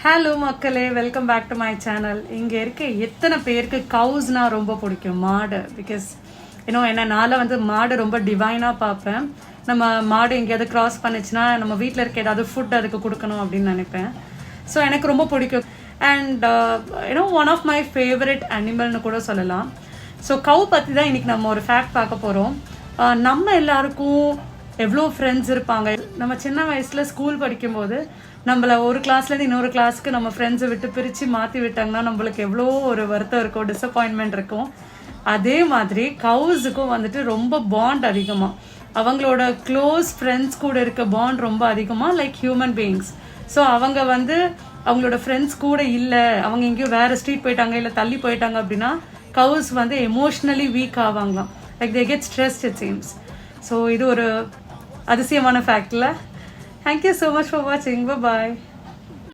Hello மக்களே, welcome back to my channel. இங்கே இருக்க எத்தனை பேருக்கு கவுஸ்னா ரொம்ப பிடிக்கும்? மாடு. பிகாஸ் என்ன நாளை மாடு ரொம்ப டிவைனாக பார்ப்பேன். நம்ம மாடு எங்கேயாவது கிராஸ் பண்ணிச்சுன்னா நம்ம வீட்டில் இருக்க ஏதாவது ஃபுட் அதுக்கு கொடுக்கணும் அப்படின்னு நினைப்பேன். ஸோ எனக்கு ரொம்ப பிடிக்கும். And one of my favourite அனிமல்னு கூட சொல்லலாம். ஸோ கவு பற்றி தான் இன்றைக்கி நம்ம ஒரு ஃபேக்ட் பார்க்க போகிறோம். நம்ம எல்லாருக்கும் எவ்வளோ ஃப்ரெண்ட்ஸ் இருப்பாங்க. நம்ம சின்ன வயசில் ஸ்கூல் படிக்கும்போது நம்மளை ஒரு கிளாஸ்லேருந்து இன்னொரு கிளாஸ்க்கு நம்ம ஃப்ரெண்ட்ஸை விட்டு பிரித்து மாற்றி விட்டாங்கன்னா நம்மளுக்கு எவ்வளோ ஒரு வருத்தம் இருக்கும், டிசப்பாயின்மெண்ட் இருக்கும். அதே மாதிரி கவுஸுக்கும் ரொம்ப பாண்ட் அதிகமாக, அவங்களோட க்ளோஸ் ஃப்ரெண்ட்ஸ் கூட இருக்க பாண்ட் ரொம்ப அதிகமாக, லைக் ஹியூமன் பீயிங்ஸ். ஸோ அவங்க அவங்களோட ஃப்ரெண்ட்ஸ் கூட இல்லை, அவங்க எங்கேயோ வேறு ஸ்ட்ரீட் போயிட்டாங்க இல்லை தள்ளி போயிட்டாங்க அப்படின்னா கவுஸ் எமோஷ்னலி வீக் ஆவாங்களாம். Like they get stressed it seems. So இது ஒரு அதிசயமான ஃபேக்டில். Thank you so much for watching. Bye bye.